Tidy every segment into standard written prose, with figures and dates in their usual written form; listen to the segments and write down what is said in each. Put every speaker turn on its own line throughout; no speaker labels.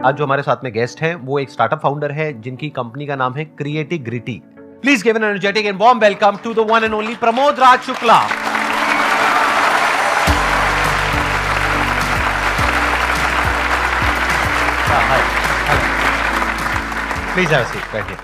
आज जो हमारे साथ में गेस्ट हैं वो एक स्टार्टअप फाउंडर है जिनकी कंपनी का नाम है Creatigrity. Please give an energetic and warm welcome to the one and only Pramod Raj Shukla. Please have a seat, बैठिए।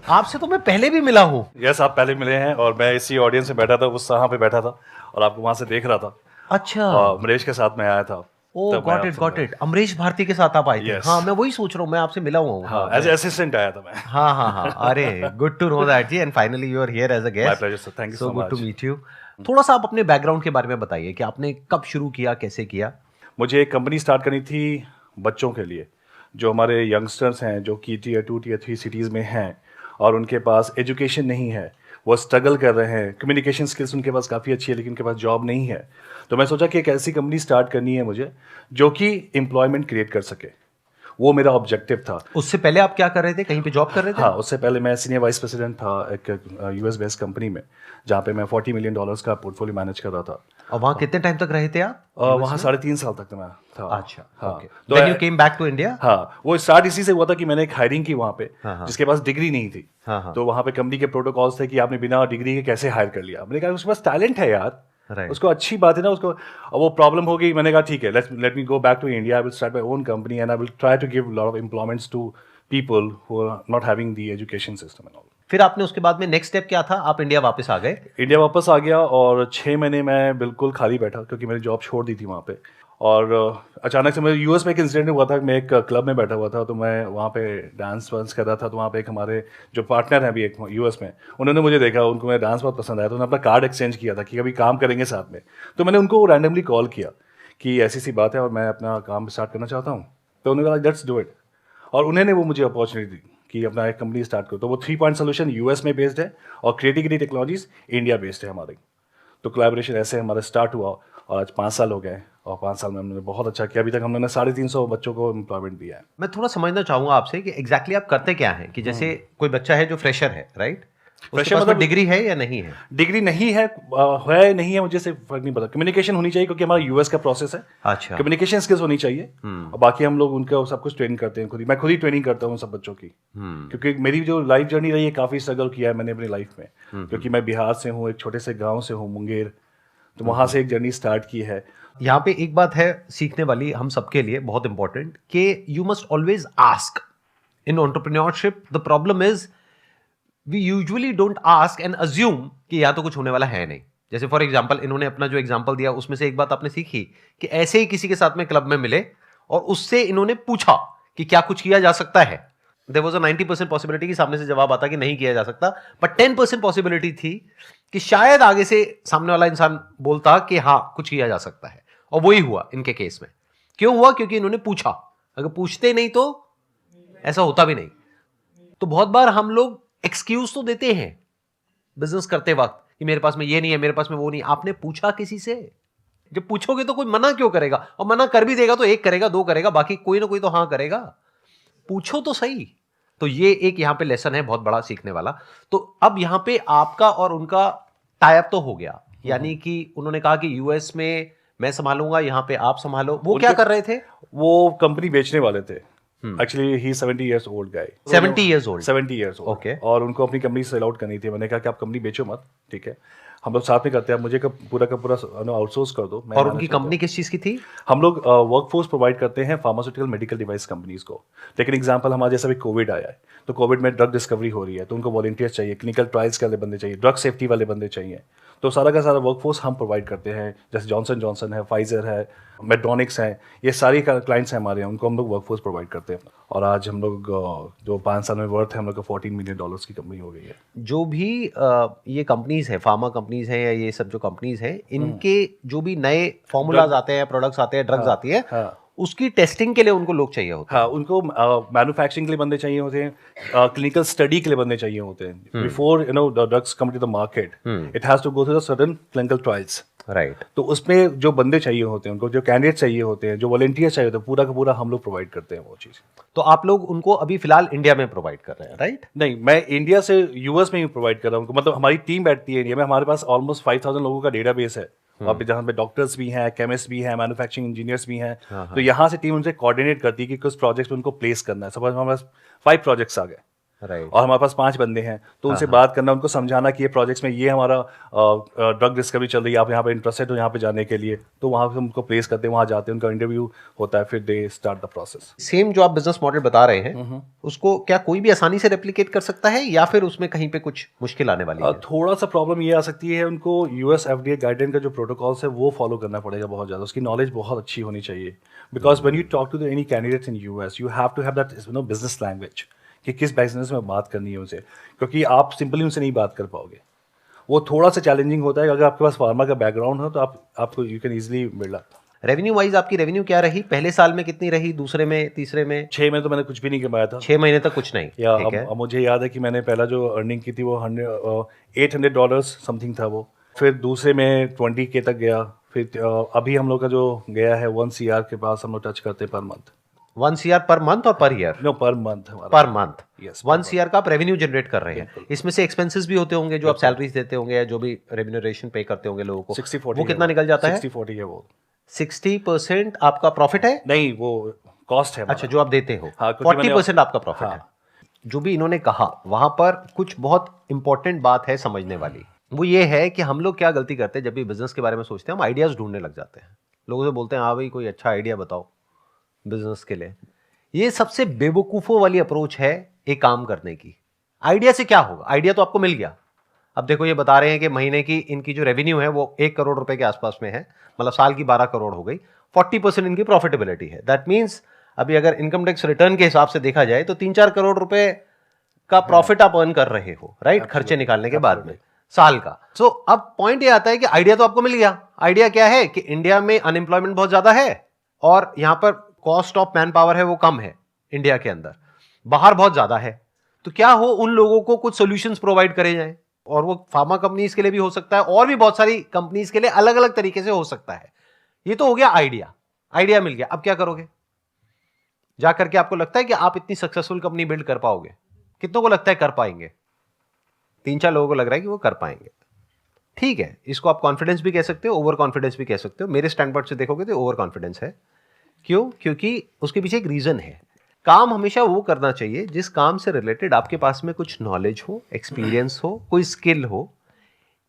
आपसे तो मैं पहले भी मिला हूं।
यस, आप पहले मिले हैं और मैं इसी ऑडियंस में बैठा था, उस यहाँ पे बैठा था और आपको वहां से देख रहा था।
अच्छा,
अमरीश के साथ मैं आया था।
ओह गॉट इट। अमरीश भारती के साथ आप आए थे?
Yes.
हाँ, मैं वही सोच रहा हूँ, मैं आपसे मिला हुआ हूँ।
हाँ, एज असिस्टेंट आया था मैं।
हाँ, अरे गुड टू नो दैट जी, and finally you are here as a guest.
My pleasure sir, thank you so
good
much.
To meet you. थोड़ा सा आप अपने बैकग्राउंड के बारे में बताइए कि आपने कब शुरू किया, कैसे किया?
मुझे एक कंपनी स्टार्ट करनी थी बच्चों के लिए, जो हमारे यंगस्टर्स हैं, जो कि टीयर 2 टीयर 3 सिटीज़ में हैं और उनके पास एजुकेशन नहीं है, वो स्ट्रगल कर रहे हैं। कम्युनिकेशन स्किल्स उनके पास काफ़ी अच्छी है लेकिन उनके पास जॉब नहीं है। तो मैं सोचा कि एक ऐसी कंपनी स्टार्ट करनी है मुझे जो कि एम्प्लॉयमेंट क्रिएट कर सके। वो मेरा ऑब्जेक्टिव था।
उससे पहले आप क्या कर रहे थे? कहीं पे जॉब कर रहे थे?
हाँ, उससे पहले मैं सीनियर वाइस प्रेसिडेंट था एक यूएस बेस्ड कंपनी में, जहाँ पे मैं $40 मिलियन का पोर्टफोलियो मैनेज कर रहा था।
और वहाँ कितने टाइम तक रहे थे आप?
वहाँ 3.5 साल तक मैं था।
अच्छा,
हाँ,
ओके।
तो
then you came back to India?
हाँ, वो स्टार्ट इसी से हुआ था कि मैंने एक हायरिंग की वहाँ पे,
हाँ।
जिसके पास डिग्री नहीं थी।
हाँ।
तो वहाँ पे कंपनी के प्रोटोकॉल्स थे कि आपने बिना डिग्री के कैसे हायर कर लिया। मैंने कहा उसके पास टैलेंट है यार, उसको अच्छी बात है ना उसको। वो प्रॉब्लम हो गई, मैंने कहा ठीक है, let me go back to India, I will start my own company and I will try to give lot of employments to people who are not having the education system and all.
फिर आपने उसके बाद में next step क्या था? आप India वापस आ गए?
इंडिया वापस आ गया और 6 महीने मैं बिल्कुल खाली बैठा क्योंकि मैंने जॉब छोड़ दी थी वहाँ पे। और अचानक से मेरे यूएस में एक इंसिडेंट हुआ था। मैं एक क्लब में बैठा हुआ था, तो मैं वहाँ पे डांस वांस कर रहा था। तो वहाँ पे एक हमारे जो पार्टनर हैं अभी एक यूएस में, उन्होंने मुझे देखा, उनको मेरा डांस बहुत पसंद आया, तो उन्होंने अपना कार्ड एक्सचेंज किया था कि कभी काम करेंगे साथ में। तो मैंने उनको रैंडमली कॉल किया कि ऐसी सी बात है और मैं अपना काम स्टार्ट करना चाहता हूँ। तो उन्होंने कहा लेट्स डू इट, और उन्होंने वो मुझे अपॉर्चुनिटी दी कि अपना एक कंपनी स्टार्ट करो। तो वो 3 पॉइंट सोल्यूशन यूएस में बेस्ड है और क्रिएटिग्रिटी टेक्नोलॉजीज इंडिया बेस्ड है हमारी। तो कोलैबोरेशन ऐसे हमारा स्टार्ट हुआ और आज 5 साल हो गए और 5 साल में हमने बहुत अच्छा किया। अभी तक हमने 350 बच्चों को एम्प्लॉयमेंट दिया है।
मैं थोड़ा समझना चाहूंगा आपसे कि एग्जैक्टली आप करते क्या हैं? कि जैसे कोई बच्चा है जो फ्रेशर है, राइट? उसके पास डिग्री है या नहीं है?
डिग्री नहीं है, नहीं है, मुझे से फर्क नहीं पड़ता। कम्युनिकेशन होनी चाहिए क्योंकि हमारा यूएस का प्रोसेस है।
अच्छा,
कम्युनिकेशन स्किल्स होनी चाहिए और बाकी हम लोग उनका सब कुछ ट्रेनिंग करते हैं खुद ही। मैं खुद ही ट्रेनिंग करता हूँ सब बच्चों की, क्योंकि मेरी जो लाइफ जर्नी रही है, काफी स्ट्रगल किया है मैंने अपनी लाइफ में। क्योंकि मैं बिहार से हूँ, एक छोटे से गाँव से हूँ, मुंगेर। तो वहां से एक जर्नी स्टार्ट की है।
यहाँ पे एक बात है सीखने वाली हम सबके लिए बहुत इंपॉर्टेंट, कि you must always ask in entrepreneurship. The problem is we usually don't ask and assume कि यहाँ तो कुछ होने वाला है नहीं। जैसे फॉर एग्जाम्पल, इन्होंने अपना जो एग्जाम्पल दिया उसमें से एक बात आपने सीखी कि ऐसे ही किसी के साथ में क्लब में मिले और उससे इन्होंने पूछा कि क्या कुछ किया जा सकता है। देयर वाज अ 90% पॉसिबिलिटी कि सामने से जवाब आता कि नहीं किया जा सकता, बट 10% पॉसिबिलिटी थी कि शायद आगे से सामने वाला इंसान बोलता कि हाँ कुछ किया जा सकता है। और वही हुआ इनके केस में। क्यों हुआ? क्योंकि इन्होंने पूछा। अगर पूछते नहीं तो ऐसा होता भी नहीं। तो बहुत बार हम लोग एक्सक्यूज तो देते हैं बिजनेस करते वक्त कि मेरे पास में ये नहीं है, मेरे पास में वो नहीं। आपने पूछा किसी से? जब पूछोगे तो कोई मना क्यों करेगा? और मना कर भी देगा तो एक करेगा, दो करेगा, बाकी कोई ना कोई तो हाँ करेगा। पूछो तो सही। तो ये एक यहां पे लेसन है बहुत बड़ा सीखने वाला। तो अब यहां पे आपका और उनका टाई अप तो हो गया, यानी कि उन्होंने कहा कि यूएस में मैं संभालूंगा, यहां पे आप संभालो। वो क्या कर रहे थे?
वो कंपनी बेचने वाले थे। एक्चुअली ही 70 years old guy।
70 years old?
70 years old।
Okay।
और उनको अपनी कंपनी सेल आउट करनी थी। मैंने कहा कि आप कंपनी बेचो मत, ठीक है, हम लोग साथ में करते हैं, आप मुझे का पूरा आउटसोर्स कर दो।
और उनकी कंपनी किस चीज की थी?
हम लोग वर्कफोर्स प्रोवाइड करते हैं फार्मास्यूटिकल मेडिकल डिवाइस कंपनीज को। लेकिन एग्जांपल हमारे जैसा भी कोविड आया है, तो कोविड में ड्रग डिस्कवरी हो रही है, तो उनको वॉलंटियर्स चाहिए, क्लिनिकल ट्रायल्स वाले बंदे चाहिए, ड्रग सेफ्टी वाले बंदे चाहिए। तो सारा का सारा वर्कफोर्स हम प्रोवाइड करते हैं। जैसे जॉनसन जॉनसन है, फाइजर है, मेडोनिक्स है, ये सारी क्लाइंट्स हैं हमारे, उनको हम लोग वर्कफोर्स प्रोवाइड करते हैं। और आज हम लोग जो 5 साल में वर्थ है हम लोग का $14 मिलियन की कंपनी हो गई है।
जो भी ये कंपनीज है, फार्मा कंपनीज हैं या ये सब जो कंपनीज हैं, इनके जो भी नए फॉर्मूलाज आते हैं, प्रोडक्ट्स आते हैं, ड्रग्स आती है, उसकी टेस्टिंग के लिए उनको लोग चाहिए होते हैं।
हाँ, उनको मैन्युफैक्चरिंग के लिए बंदे चाहिए होते हैं, क्लिनिकल स्टडी के लिए बंदे चाहिए होते हैं। Before the drugs come to the market, it has to go through the certain clinical trials.
Right.
तो उसमें जो बंदे चाहिए होते हैं, उनको जो कैंडिडेट चाहिए होते हैं, जो वॉलंटियर्स चाहिए होते हैं, पूरा का पूरा हम लोग प्रोवाइड करते हैं वो चीज़।
तो आप लोग उनको अभी फिलहाल इंडिया में प्रोवाइड कर रहे हैं, राइट?
नहीं, मैं इंडिया से यूएस में ही प्रोवाइड कर रहा हूँ। मतलब हमारी टीम बैठती है इंडिया में, हमारे पास ऑलमोस्ट 5000 लोगों का डेटाबेस है वहाँ पे जहाँ पे डॉक्टर्स भी हैं, केमिस्ट भी हैं, मैन्युफैक्चरिंग इंजीनियर्स भी हैं, तो यहाँ से टीम उनसे कोऑर्डिनेट करती है कि किस प्रोजेक्ट्स में उनको प्लेस करना है। सपोज हमारे पास 5 प्रोजेक्ट्स आ गए
राइट,
और हमारे पास 5 बंदे हैं, तो उनसे बात करना, उनको समझाना कि ये प्रोजेक्ट्स में ये हमारा ड्रग डिस्कवरी चल रही है, आप यहाँ पे इंटरेस्टेड हो यहाँ पे जाने के लिए, तो वहाँ से उनको प्लेस करते हैं, वहाँ जाते हैं, उनका इंटरव्यू होता है, फिर they start the process.
Same जो आप बिजनेस मॉडल बता रहे हैं उसको क्या कोई भी आसानी से रेप्लिकेट कर सकता है या फिर उसमें कहीं पे कुछ मुश्किल आने वाली है?
थोड़ा सा प्रॉब्लम ये आ सकती है, उनको यूएस एफडीए गाइडलाइन का जो प्रोटोकॉल्स है वो फॉलो करना पड़ेगा बहुत ज़्यादा, उसकी नॉलेज बहुत अच्छी होनी चाहिए, because when you talk to any candidates in US you have to have that business language कि किस बिजनेस में बात करनी है उनसे, क्योंकि आप सिंपली उनसे नहीं बात कर पाओगे। वो थोड़ा सा चैलेंजिंग होता है। अगर आपके पास फार्मा का बैकग्राउंड हो तो आपको you can easily build up.
Revenue wise आपकी रेवेन्यू क्या रही? पहले साल में कितनी रही, दूसरे में, तीसरे में?
6 में तो मैंने कुछ भी नहीं कमाया था।
6 महीने तक कुछ नहीं?
या
ठीक है।
अब मुझे याद है कि मैंने पहला जो अर्निंग की थी वो $800 समथिंग था वो, फिर दूसरे में 20K तक गया, फिर अभी हम लोग का जो गया है 1 CR के पास हम लोग टच करते per month.
1 CR per month और per year?
No, per month हमारा।
Per month?
यस,
1 CR का आप रेवेन्यू जनरेट कर रहे हैं। इसमें से एक्सपेंसेस भी होते होंगे जो आप सैलरीज देते होंगे या जो भी रेम्यूनरेशन पे करते होंगे लोगों को,
60-40
वो कितना निकल जाता है?
60-40 है वो।
60% आपका प्रॉफिट है?
नहीं, वो कॉस्ट है।
अच्छा, जो आप देते हो।
हाँ, क्योंकि
40% आपका प्रॉफिट
हाँ।
है। जो भी इन्होंने कहा वहां पर कुछ बहुत इंपॉर्टेंट बात है समझने वाली। वो ये है कि हम लोग क्या गलती करते हैं जब भी बिजनेस के बारे में सोचते हैं, हम आइडियाज ढूंढने लग जाते हैं। लोगों से बोलते हैं हाँ भाई कोई अच्छा आइडिया बताओ बिजनेस के लिए। ये सबसे बेवकूफों वाली अप्रोच है एक काम करने की। आइडिया से क्या होगा? आइडिया तो आपको मिल गया। अब देखो ये बता रहे हैं कि महीने की इनकी जो रेवेन्यू है वो 1 करोड़ रुपए के आसपास में है, मतलब साल की 12 करोड़ हो गई। 40% इनकी प्रॉफिटेबिलिटी है। दैट मीन्स अभी अगर इनकम टैक्स रिटर्न के हिसाब से देखा जाए तो 3-4 करोड़ रुपए का प्रॉफिट आप अर्न कर रहे हो, राइट? खर्चे निकालने के बाद में साल का। सो अब पॉइंट ये आता है कि आइडिया तो आपको मिल गया। आइडिया क्या है कि इंडिया में अनएम्प्लॉयमेंट बहुत ज्यादा है और यहां पर कॉस्ट ऑफ मैन पावर है वो कम है इंडिया के अंदर, बाहर बहुत ज्यादा है। तो क्या हो उन लोगों को कुछ सॉल्यूशंस प्रोवाइड करे जाएं, और वो फार्मा कंपनीज के लिए भी हो सकता है और भी बहुत सारी कंपनीज के लिए अलग अलग तरीके से हो सकता है। ये तो हो गया आइडिया। आइडिया मिल गया, अब क्या करोगे? जाकर के आपको लगता है कि आप इतनी सक्सेसफुल कंपनी बिल्ड कर पाओगे? कितनों को लगता है कर पाएंगे? 3-4 लोगों को लग रहा है कि वो कर पाएंगे। ठीक है, इसको आप कॉन्फिडेंस भी कह सकते हो, ओवर कॉन्फिडेंस भी कह सकते हो। मेरे स्टैंड पॉइंट से देखोगे तो ओवर कॉन्फिडेंस है। क्यों? क्योंकि उसके पीछे एक रीजन है। काम हमेशा वो करना चाहिए जिस काम से रिलेटेड आपके पास में कुछ नॉलेज हो, एक्सपीरियंस हो, कोई स्किल हो।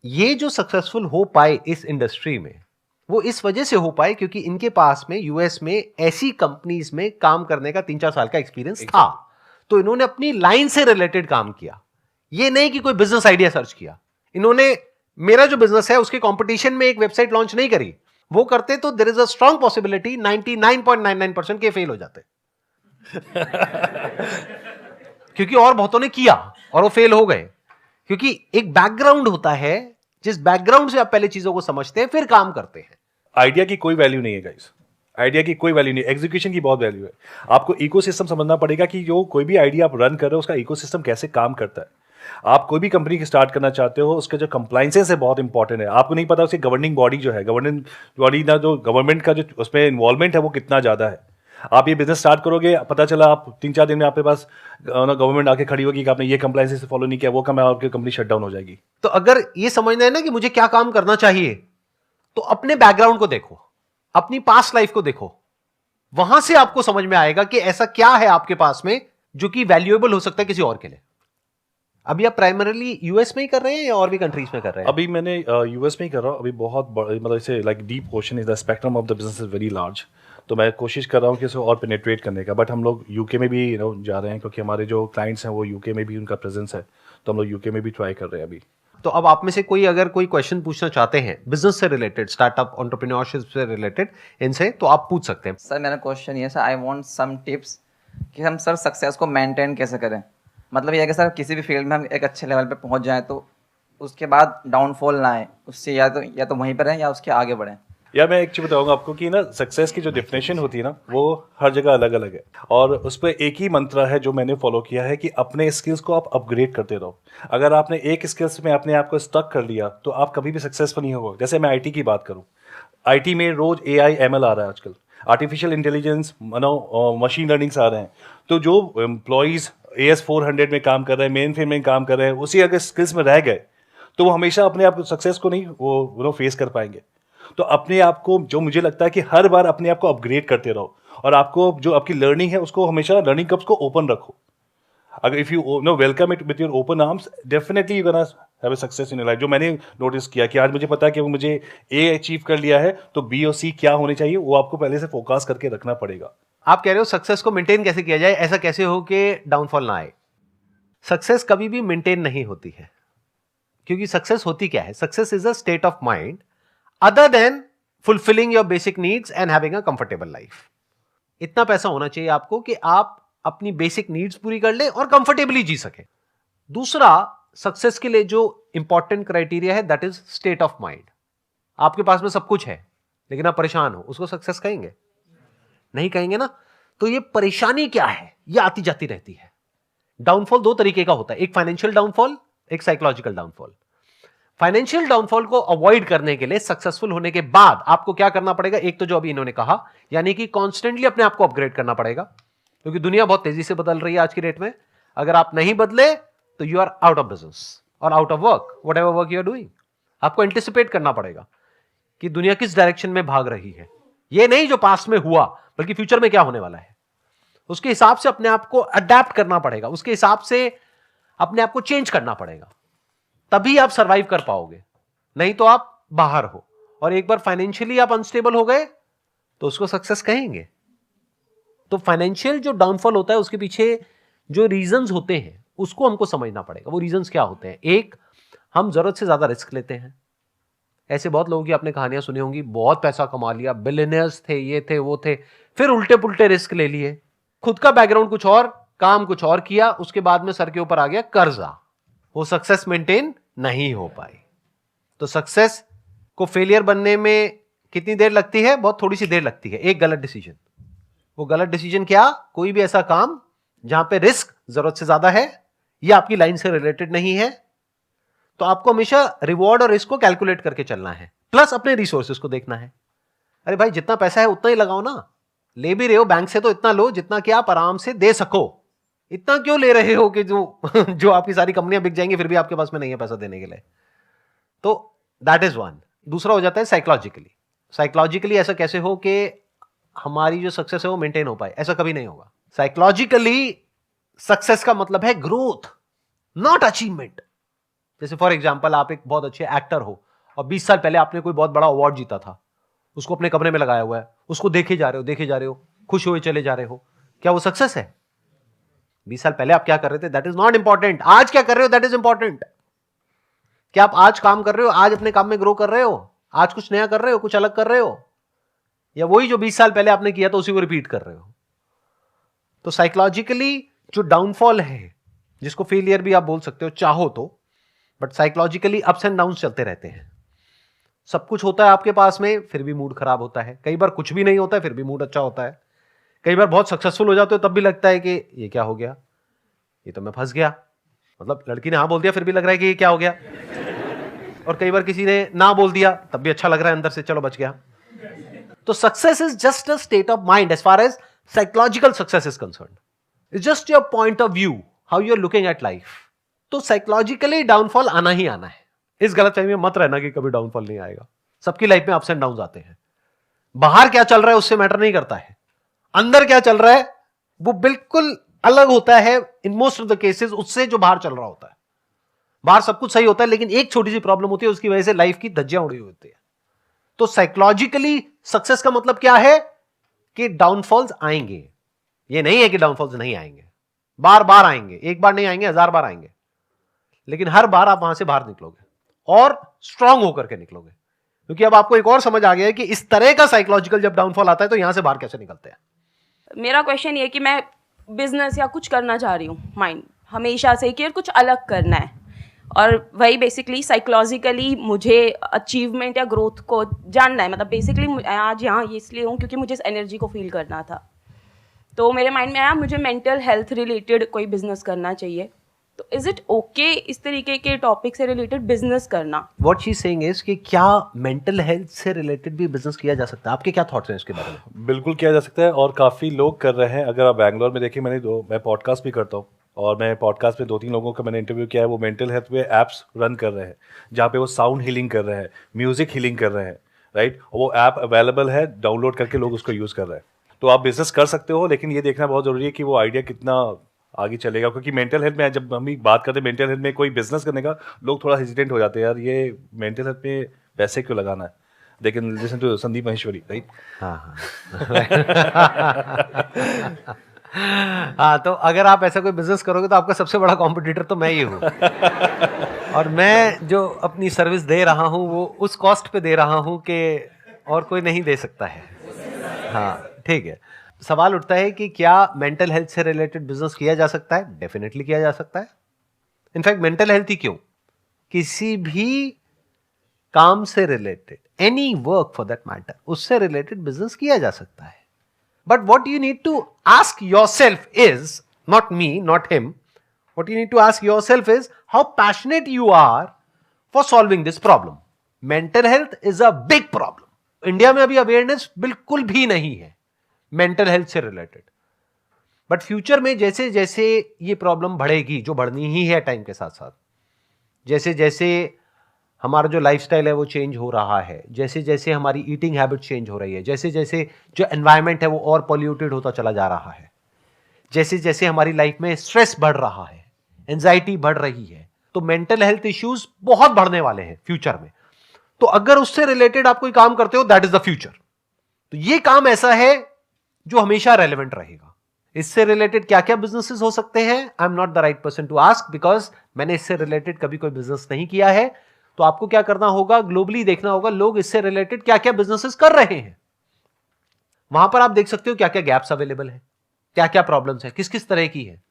ये जो सक्सेसफुल हो पाए इस इंडस्ट्री में वो इस वजह से हो पाए क्योंकि इनके पास में यूएस में ऐसी कंपनीज में काम करने का 3-4 साल का एक्सपीरियंस था। तो इन्होंने अपनी लाइन से रिलेटेड काम किया। ये नहीं कि कोई बिजनेस आइडिया सर्च किया। इन्होंने मेरा जो बिजनेस है उसके कंपटीशन में एक वेबसाइट लॉन्च नहीं करी। वो करते तो there is a strong possibility 99.99% के फेल हो जाते क्योंकि और बहुतों ने किया और वो फेल हो गए। क्योंकि एक बैकग्राउंड होता है, जिस बैकग्राउंड से आप पहले चीजों को समझते हैं फिर काम करते हैं।
आइडिया की कोई वैल्यू नहीं है गाइस, आइडिया की कोई वैल्यू नहीं, एग्जीक्यूशन की बहुत वैल्यू है। आपको इकोसिस्टम समझना पड़ेगा कि जो कोई भी आइडिया आप रन कर रहे हो उसका इकोसिस्टम कैसे काम करता है। आप कोई भी कंपनी की स्टार्ट करना चाहते हो, उसके जो कंप्लाइंसेस है बहुत इंपॉर्टेंट है। आपको नहीं पता उसकी गवर्निंग बॉडी जो है, गवर्निंग बॉडी ना जो गवर्नमेंट का जो उसमें इन्वॉल्वमेंट है वो कितना ज़्यादा है। आप ये बिजनेस स्टार्ट करोगे, पता चला आप 3-4 दिन में आपके पास गवर्नमेंट आके खड़ी होगी कि आपने ये कंप्लाइंसेस फॉलो नहीं किया, वो काम आपकी कंपनी शट डाउन हो जाएगी।
तो अगर ये समझना है ना कि मुझे क्या काम करना चाहिए, तो अपने बैकग्राउंड को देखो, अपनी पास्ट लाइफ को देखो। वहां से आपको समझ में आएगा कि ऐसा क्या है आपके पास में जो कि वैल्यूएबल हो सकता है किसी और के लिए। अभी आप प्राइमरीली यूएस में ही कर रहे हैं या और भी कंट्रीज में कर रहे हैं?
अभी मैंने यूएस में ही कर रहा हूँ। अभी बहुत मतलब इसे like deep question is the spectrum of the business is very large. तो मैं कोशिश कर रहा हूँ कि इसे और पेनिट्रेट करने का। बट हम लोग यूके में भी जा रहे हैं क्योंकि हमारे जो क्लाइंट्स हैं वो यूके में भी उनका प्रेजेंस है, तो हम लोग यूके में भी ट्राई कर रहे हैं अभी।
तो अब आप में से कोई अगर कोई क्वेश्चन पूछना चाहते हैं बिजनेस से रिलेटेड, स्टार्टअप एंटरप्रेन्योरशिप से रिलेटेड इनसे, तो आप पूछ सकते हैं।
सर मेरा क्वेश्चन ये sir, I want some tips कि हम सर सक्सेस को मेंटेन कैसे करें। मतलब ये है कि सर किसी भी फील्ड में हम एक अच्छे लेवल पे पहुंच जाएं तो उसके बाद डाउनफॉल ना आए, उससे या तो वहीं पर रहें या उसके आगे बढ़ें।
यार मैं एक चीज़ बताऊंगा आपको कि ना सक्सेस की जो डेफिनेशन होती है ना वो हर जगह अलग अलग है, और उस पर एक ही मंत्र है जो मैंने फॉलो किया है कि अपने स्किल्स को आप अपग्रेड करते रहो। अगर आपने एक स्किल्स में अपने आप को स्टक कर लिया तो आप कभी भी सक्सेसफुल नहीं होगा। जैसे मैं आईटी की बात करूँ, आईटी में रोज AI ML आ रहा है आजकल, आर्टिफिशियल इंटेलिजेंस, मशीन लर्निंग्स आ रहे हैं। तो जो एम्प्लॉयज़ AS400 में काम कर रहे हैं, मेन फ्रेम में काम कर रहे हैं, उसी अगर स्किल्स में रह गए तो वो हमेशा अपने आप सक्सेस को नहीं वो फेस कर पाएंगे। तो अपने आप को, जो मुझे लगता है कि हर बार अपने आप को अपग्रेड करते रहो, और आपको जो आपकी लर्निंग है उसको हमेशा लर्निंग कप्स को ओपन रखो. अगर if you know welcome it with your open arms, definitely you gonna have a success in your life. जो मैंने नोटिस किया कि आज मुझे पता है कि मुझे ए अचीव कर लिया है, तो बी और सी क्या होने चाहिए वो आपको पहले से फोकस करके रखना पड़ेगा.
आप कह रहे हो सक्सेस को मेंटेन कैसे किया जाए, ऐसा कैसे हो कि डाउनफॉल ना आए. सक्सेस कभी भी मेंटेन नहीं होती है, क्योंकि सक्सेस होती क्या है? Success is a state of mind other than fulfilling your basic needs and having a comfortable life. इतना पैसा होना चाहिए आपको कि आप अपनी बेसिक नीड्स पूरी कर ले और कंफर्टेबली जी सके. दूसरा, सक्सेस के लिए जो इंपॉर्टेंट क्राइटेरिया है that is state of mind. आपके पास में सब कुछ है लेकिन आप परेशान हो, उसको सक्सेस कहेंगे? नहीं कहेंगे ना. तो ये परेशानी क्या है, ये आती जाती रहती है. डाउनफॉल दो तरीके का होता है, एक फाइनेंशियल डाउनफॉल, एक साइकोलॉजिकल डाउनफॉल. फाइनेंशियल डाउनफॉल को अवॉइड करने के लिए सक्सेसफुल होने के बाद आपको क्या करना पड़ेगा? एक तो जो अभी इन्होंने कहा, यानी कि कॉन्स्टेंटली अपने आप को अपग्रेड करना पड़ेगा, क्योंकि दुनिया बहुत तेजी से बदल रही है आज की डेट में. अगर आप नहीं बदले तो you are out of business और out of work, whatever work you are doing. आपको एंटिसिपेट करना पड़ेगा कि दुनिया किस डायरेक्शन में भाग रही है. ये नहीं जो पास्ट में हुआ, बल्कि फ्यूचर में क्या होने वाला है. उसके हिसाब से अपने आप को अडेप्ट करना पड़ेगा, उसके हिसाब से अपने आप को चेंज करना पड़ेगा, तभी आप सरवाइव कर पाओगे. नहीं तो आप बाहर हो, और एक बार फाइनेंशियली आप अनस्टेबल हो गए तो उसको सक्सेस कहेंगे. तो फाइनेंशियल जो डाउनफॉल होता है उसके पीछे जो रीजंस होते हैं उसको हमको समझना पड़ेगा. वो रीजंस क्या होते हैं? एक, हम जरूरत से ज्यादा रिस्क लेते हैं. ऐसे बहुत लोगों की आपने कहानियां सुनी होंगी, बहुत पैसा कमा लिया, बिलियनियर्स थे, ये थे, वो थे, फिर उल्टे पुल्टे रिस्क ले लिए, खुद का बैकग्राउंड कुछ और, काम कुछ और किया, उसके बाद में सर के ऊपर आ गया कर्जा. वो सक्सेस मेंटेन नहीं हो पाई. तो सक्सेस को फेलियर बनने में कितनी देर लगती है? बहुत थोड़ी सी देर लगती है. एक गलत डिसीजन. वो गलत डिसीजन क्या? कोई भी ऐसा काम जहां पे रिस्क जरूरत से ज्यादा है या आपकी लाइन से रिलेटेड नहीं है. तो आपको हमेशा रिवॉर्ड और रिस्क को कैलकुलेट करके चलना है, प्लस अपने रिसोर्सेज को देखना है. अरे भाई, जितना पैसा है उतना ही लगाओ ना. ले भी रहे हो बैंक से तो इतना लो जितना कि आप आराम से दे सको. इतना क्यों ले रहे हो कि जो आपकी सारी कंपनियां बिक जाएंगी, फिर भी आपके पास में नहीं है पैसा देने के लिए. तो दैट इज वन. दूसरा हो जाता है साइकोलॉजिकली. साइकोलॉजिकली ऐसा कैसे हो कि हमारी जो सक्सेस है वो मेंटेन हो पाए? ऐसा कभी नहीं होगा. साइकोलॉजिकली सक्सेस का मतलब है ग्रोथ, नॉट अचीवमेंट. जैसे फॉर एग्जाम्पल, आप एक बहुत अच्छे एक्टर हो और 20 साल पहले आपने कोई बहुत बड़ा अवार्ड जीता था, उसको अपने कमरे में लगाया हुआ है, उसको देखे जा रहे हो, खुश हुए चले जा रहे हो. क्या वो सक्सेस है? 20 साल पहले आप क्या कर रहे थे दैट इज नॉट इंपॉर्टेंट. आज क्या कर रहे हो दैट इज इंपॉर्टेंट. क्या आप आज काम कर रहे हो, आज अपने काम में ग्रो कर रहे हो, आज कुछ नया कर रहे हो, कुछ अलग कर रहे हो, या वही जो 20 साल पहले आपने किया था उसी को रिपीट कर रहे हो? तो साइकोलॉजिकली जो डाउनफॉल है, जिसको फेलियर भी आप बोल सकते हो चाहो तो, but psychologically ups and downs चलते रहते हैं. सब कुछ होता है आपके पास में, फिर भी मूड खराब होता है. कई बार कुछ भी नहीं होता है, फिर भी मूड अच्छा होता है. कई बार बहुत सक्सेसफुल हो जाते हो, तब भी लगता है कि ये क्या हो गया, ये तो मैं फंस गया. मतलब लड़की ने हाँ बोल दिया, फिर भी लग रहा है कि ये क्या हो गया. और कई बार किसी ने ना बोल दिया, तब भी अच्छा लग रहा है अंदर से, चलो बच गया. तो success is just a state of mind as far as psychological success is concerned. It's just your point of view, how you are looking at life. तो साइकोलॉजिकली डाउनफॉल आना ही आना है. इस गलतफहमी में मत रहना कि कभी डाउनफॉल नहीं आएगा. सबकी लाइफ में अप्स एंड डाउन्स आते हैं. बाहर क्या चल रहा है उससे मैटर नहीं करता है, अंदर क्या चल रहा है वो बिल्कुल अलग होता है in most of the cases उससे जो बाहर चल रहा होता है. बाहर सब कुछ सही होता है, लेकिन एक छोटी सी प्रॉब्लम होती है, उसकी वजह से लाइफ की धज्जियां उड़ी होती है. तो साइकोलॉजिकली सक्सेस का मतलब क्या है कि डाउनफॉल्स आएंगे. ये नहीं है कि डाउनफॉल्स नहीं आएंगे, बार बार आएंगे. एक बार नहीं आएंगे, 1000 बार आएंगे, लेकिन हर बार आप वहां से बाहर निकलोगे और स्ट्रांग होकर के निकलोगे. क्योंकि अब आपको एक और समझ आ गया है कि इस तरह का साइकोलॉजिकल जब डाउनफॉल आता है तो यहां से बाहर कैसे निकलते हैं.
मेरा क्वेश्चन ये कि मैं बिजनेस या कुछ करना चाह रही हूँ, माइंड हमेशा से कि कुछ अलग करना है, और वही बेसिकली साइकोलॉजिकली मुझे अचीवमेंट या ग्रोथ को जानना है. मतलब बेसिकली आज यहाँ इसलिए हूँ क्योंकि मुझे इस एनर्जी को फील करना था. तो मेरे माइंड में आया मुझे मेंटल हेल्थ रिलेटेड कोई बिजनेस करना चाहिए. तो इज इट ओके इस तरीके के टॉपिक से रिलेटेड बिजनेस करना?
What she is saying is कि क्या मेंटल हेल्थ से रिलेटेड भी बिजनेस किया जा सकता है? आपके क्या थॉट्स हैं इसके बारे में?
बिल्कुल किया जा सकता है, और काफ़ी लोग कर रहे हैं. अगर आप बैंगलोर में देखिए, मैं पॉडकास्ट भी करता हूँ, और मैं पॉडकास्ट पे 2-3 लोगों का मैंने इंटरव्यू किया है. वो मेंटल हेल्थ पे एप्स रन कर रहे हैं, जहाँ पे वो साउंड हीलिंग कर रहे हैं, म्यूजिक हीलिंग कर रहे हैं. राइट, वो ऐप अवेलेबल है, डाउनलोड करके लोग उसको यूज़ कर रहे हैं। तो आप बिजनेस कर सकते हो, लेकिन ये देखना बहुत ज़रूरी है कि वो आइडिया कितना आगे चलेगा, क्योंकि मेंटल हेल्थ में जब हम बात करते हैं मेंटल हेल्थ में कोई बिजनेस करने का, लोग थोड़ा हेजिटेंट हो जाते हैं, यार ये मेंटल हेल्थ में पैसे क्यों लगाना है। लेकिन listen to Sandeep Maheshwari, right.
हाँ हाँ, तो अगर आप ऐसा कोई बिजनेस करोगे तो आपका सबसे बड़ा कॉम्पिटिटर तो मैं ही हूँ। और मैं जो अपनी सर्विस दे रहा हूँ वो उस कॉस्ट पे दे रहा हूँ कि और कोई नहीं दे सकता है। हाँ, ठीक है। सवाल उठता है कि क्या मेंटल हेल्थ से रिलेटेड बिजनेस किया जा सकता है? डेफिनेटली किया जा सकता है। इनफैक्ट मेंटल हेल्थ ही क्यों, किसी भी काम से related, any work for that matter, उससे रिलेटेड बिजनेस किया जा सकता है। But what you need to ask yourself is, not me, not him, what you need to ask yourself is how passionate you are for solving this problem. Mental health is a big problem. India में अभी awareness बिल्कुल भी नहीं है mental health से related. But future में जैसे जैसे ये प्रॉब्लम बढ़ेगी, जो बढ़नी ही है टाइम के साथ साथ, जैसे जैसे हमारा जो लाइफस्टाइल है वो चेंज हो रहा है, जैसे जैसे हमारी ईटिंग हैबिट चेंज हो रही है, जैसे जैसे जो एनवायरनमेंट है वो और पॉल्यूटेड होता चला जा रहा है, जैसे जैसे हमारी लाइफ में स्ट्रेस बढ़ रहा है, एंजाइटी बढ़ रही है, तो मेंटल हेल्थ इश्यूज बहुत बढ़ने वाले हैं फ्यूचर में। तो अगर उससे रिलेटेड आप कोई काम करते हो, दैट इज द फ्यूचर। तो ये काम ऐसा है जो हमेशा रेलेवेंट रहेगा। इससे रिलेटेड क्या क्या बिजनेसेस हो सकते हैं, I am not the right person to ask, because मैंने इससे रिलेटेड कभी कोई बिजनेस नहीं किया है। तो आपको क्या करना होगा, ग्लोबली देखना होगा लोग इससे रिलेटेड क्या क्या बिजनेसेस कर रहे हैं। वहां पर आप देख सकते हो क्या क्या गैप्स अवेलेबल है, क्या क्या प्रॉब्लम्स है, किस किस तरह की है।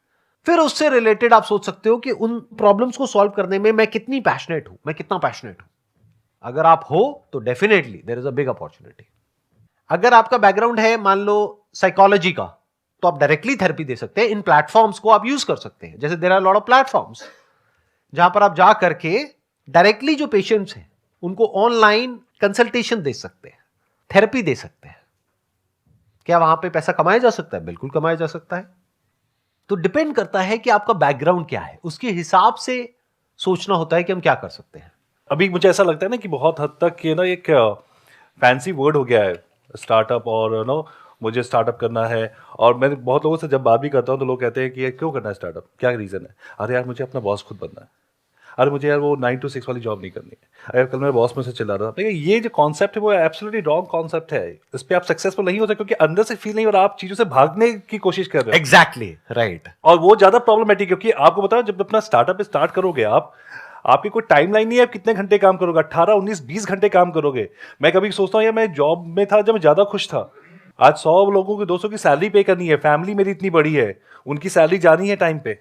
फिर उससे रिलेटेड आप सोच सकते हो कि उन प्रॉब्लम्स को सॉल्व करने में मैं कितनी पैशनेट हूं, मैं कितना पैशनेट हूं। अगर आप हो तो definitely there is a big opportunity. अगर आपका बैकग्राउंड है मान लो साइकोलॉजी का, तो आप डायरेक्टली थेरेपी दे सकते हैं। इन प्लेटफॉर्म्स को आप यूज कर सकते हैं, जैसे there are lot of platforms जहां पर आप जा करके डायरेक्टली जो पेशेंट्स हैं उनको ऑनलाइन कंसल्टेशन दे सकते हैं, थेरेपी दे सकते हैं। क्या वहां पे पैसा कमाया जा सकता है? बिल्कुल कमाया जा सकता है। तो डिपेंड करता है कि आपका बैकग्राउंड क्या है, उसके हिसाब से सोचना होता है कि हम क्या कर सकते हैं।
अभी मुझे ऐसा लगता है ना कि बहुत हद तक ये ना एक फैंसी वर्ड हो गया है स्टार्टअप, और नो मुझे स्टार्टअप करना है। और मैं बहुत लोगों से जब बात भी करता हूँ तो लोग कहते हैं कि ये क्यों करना है स्टार्टअप, क्या रीज़न है? अरे यार मुझे अपना बॉस खुद बनना है, अरे मुझे यार वो 9 to 6 वाली जॉब नहीं करनी है, अरे कल मेरे बॉस में से चिल्ला रहा था। ये जो कॉन्सेप्ट है वो एब्सोल्युटली रॉन्ग कॉन्सेप्ट है। इस पे आप सक्सेसफुल नहीं होते क्योंकि अंदर से फील नहीं हो रहा, आप चीज़ों से भागने की कोशिश कर रहे हो।
Exactly right.
और वो ज़्यादा प्रॉब्लमेटिक, क्योंकि आपको बताओ जब अपना स्टार्टअप स्टार्ट करोगे आप, आपकी कोई टाइमलाइन नहीं है आप कितने घंटे काम करोगे, 18, 19, 20 घंटे काम करोगे। मैं कभी सोचता हूँ यार मैं जॉब में था जब मैं ज़्यादा खुश था, आज 100 लोगों की 200 की सैलरी पे करनी है, फैमिली मेरी इतनी बड़ी है, उनकी सैलरी जानी है टाइम पे,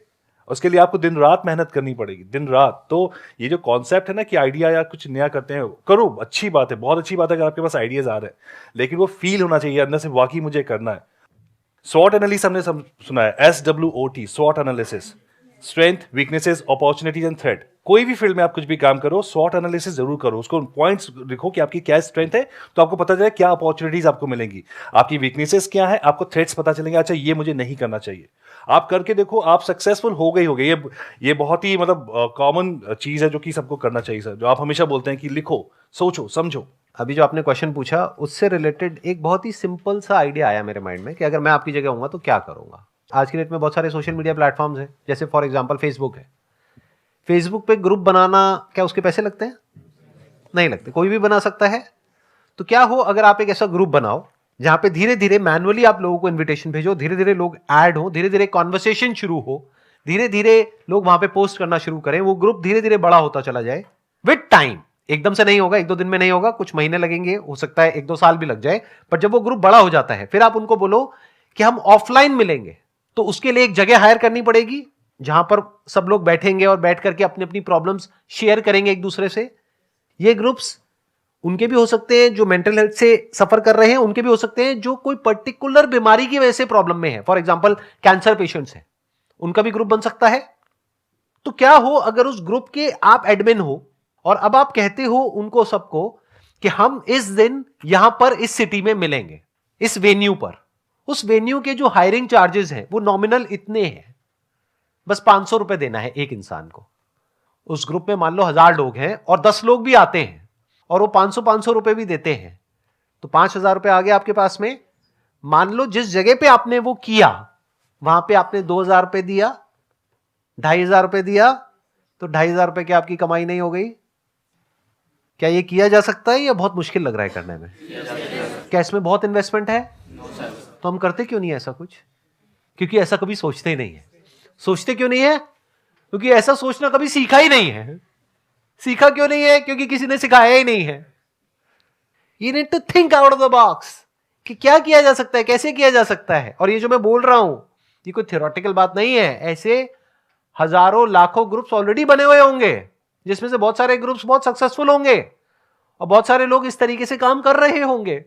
उसके लिए आपको दिन रात मेहनत करनी पड़ेगी, दिन रात। तो ये जो कॉन्सेप्ट है ना कि आइडिया या कुछ नया करते हैं, करो, अच्छी बात है, बहुत अच्छी बात है अगर आपके पास आइडियाज आ रहे हैं, लेकिन वो फील होना चाहिए अंदर से, वाकई मुझे करना है। SWOT एनालिसिस हमने सुना है, SWOT, SWOT analysis, strength, weaknesses, opportunities and threat. कोई भी फील्ड में आप कुछ भी काम करो, SWOT एनालिसिस जरूर करो, उसको पॉइंट्स लिखो कि आपकी क्या स्ट्रेंथ है, तो आपको पता चले क्या अपॉर्चुनिटीज आपको मिलेंगी, आपकी वीकनेसेस क्या है, आपको थ्रेट्स पता चलेंगे, अच्छा ये मुझे नहीं करना चाहिए। आप करके देखो, आप सक्सेसफुल हो गए। ये बहुत ही मतलब कॉमन चीज है जो कि सबको करना चाहिए सर, जो आप हमेशा बोलते हैं कि लिखो, सोचो, समझो।
अभी जो आपने क्वेश्चन पूछा उससे रिलेटेड एक बहुत ही सिंपल सा आइडिया आया मेरे माइंड में कि अगर मैं आपकी जगह होऊंगा तो क्या करूंगा। आज की डेट में बहुत सारे सोशल मीडिया प्लेटफॉर्म्स हैं, जैसे फॉर एग्जांपल फेसबुक है। फेसबुक पे ग्रुप बनाना, क्या उसके पैसे लगते हैं? नहीं लगते, कोई भी बना सकता है। तो क्या हो अगर आप एक ऐसा ग्रुप बनाओ जहां पे धीरे धीरे मैनुअली आप लोगों को इन्विटेशन भेजो, धीरे धीरे लोग ऐड हो, धीरे धीरे कॉन्वर्सेशन शुरू हो, धीरे धीरे लोग वहां पे पोस्ट करना शुरू करें, वो ग्रुप धीरे धीरे बड़ा होता चला जाए विद टाइम। एकदम से नहीं होगा, 1-2 दिन में नहीं होगा, कुछ महीने लगेंगे, हो सकता है 1-2 साल भी लग जाए। पर जब वो ग्रुप बड़ा हो जाता है फिर आप उनको बोलो कि हम ऑफलाइन मिलेंगे, तो उसके लिए एक जगह हायर करनी पड़ेगी जहां पर सब लोग बैठेंगे और बैठ करके अपनी अपनी प्रॉब्लम्स शेयर करेंगे एक दूसरे से। ये ग्रुप्स उनके भी हो सकते हैं जो मेंटल हेल्थ से सफर कर रहे हैं, उनके भी हो सकते हैं जो कोई पर्टिकुलर बीमारी की वजह से प्रॉब्लम में है, फॉर एग्जांपल कैंसर पेशेंट्स हैं, उनका भी ग्रुप बन सकता है। तो क्या हो अगर उस ग्रुप के आप एडमिन हो और अब आप कहते हो उनको सबको कि हम इस दिन यहां पर इस सिटी में मिलेंगे, इस वेन्यू पर। उस वेन्यू के जो हायरिंग चार्जेस हैं वो नॉमिनल इतने हैं, बस 500 रुपए देना है एक इंसान को। उस ग्रुप में मान लो 1000 लोग हैं और 10 लोग भी आते हैं और वो 500 रुपए भी देते हैं, तो 5,000 रुपए आ गए आपके पास में। मान लो जिस जगह पे आपने वो किया वहां पे आपने 2,000 रुपए दिया, 2,500 रुपए दिया, तो 2,500 रुपए की आपकी कमाई नहीं हो गई? क्या ये किया जा सकता है या बहुत मुश्किल लग रहा है करने में? क्या इसमें बहुत इन्वेस्टमेंट है? तो हम करते क्यों नहीं ऐसा कुछ? क्योंकि ऐसा कभी सोचते ही नहीं है। सोचते क्यों नहीं है? क्योंकि ऐसा सोचना कभी सीखा ही नहीं है। सीखा क्यों नहीं है? क्योंकि किसी ने सिखाया ही नहीं है। You need to think out of the box कि क्या किया जा सकता है, कैसे किया जा सकता है। और ये जो मैं बोल रहा हूं ये कोई थियोरेटिकल बात नहीं है। ऐसे हजारों लाखों ग्रुप्स ऑलरेडी बने हुए होंगे जिसमें से बहुत सारे ग्रुप्स बहुत सक्सेसफुल होंगे और बहुत सारे लोग इस तरीके से काम कर रहे होंगे।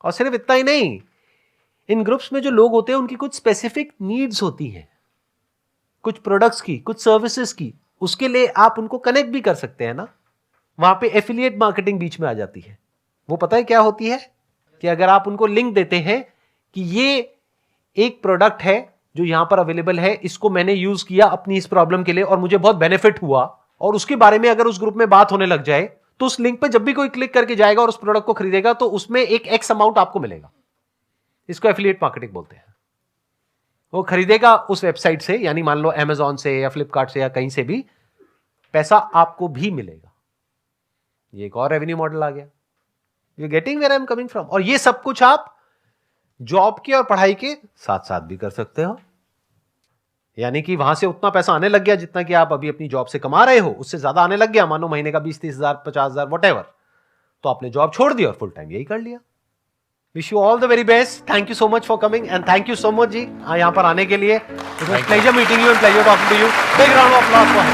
और सिर्फ इतना ही नहीं, इन ग्रुप्स में जो लोग होते हैं उनकी कुछ स्पेसिफिक नीड्स होती हैं, कुछ प्रोडक्ट्स की, कुछ सर्विसेज की। उसके लिए आप उनको कनेक्ट भी कर सकते हैं ना। वहां पे एफिलिएट मार्केटिंग बीच में आ जाती है। वो पता है क्या होती है कि अगर आप उनको लिंक देते हैं कि ये एक प्रोडक्ट है जो यहां पर अवेलेबल है, इसको मैंने यूज किया अपनी इस प्रॉब्लम के लिए और मुझे बहुत बेनिफिट हुआ, और उसके बारे में अगर उस ग्रुप में बात होने लग जाए तो उस लिंक पे जब भी कोई क्लिक करके जाएगा और उस प्रोडक्ट को खरीदेगा तो उसमें एक एक्स अमाउंट आपको मिलेगा। इसको एफिलिएट मार्केटिंग बोलते हैं। वो खरीदेगा उस वेबसाइट से, यानी मान लो अमेजॉन से या फ्लिपकार्ट से या कहीं से भी, पैसा आपको भी मिलेगा। ये एक और रेवेन्यू मॉडल आ गया। You getting where I am coming from. और ये सब कुछ आप जॉब के और पढ़ाई के साथ साथ भी कर सकते हो। यानी कि वहां से उतना पैसा आने लग गया जितना कि आप अभी अपनी जॉब से कमा रहे हो, उससे ज्यादा आने लग गया, मानो महीने का 20-30 हजार, 50 हजार, वट तो आपने जॉब छोड़ दी और फुल टाइम यही कर लिया। Wish you all the very best. Thank you so much for coming and thank you so much जी यहां पर आने के लिए। It was pleasure meeting you and pleasure talking to you. Big round of applause for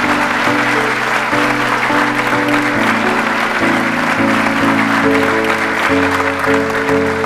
him.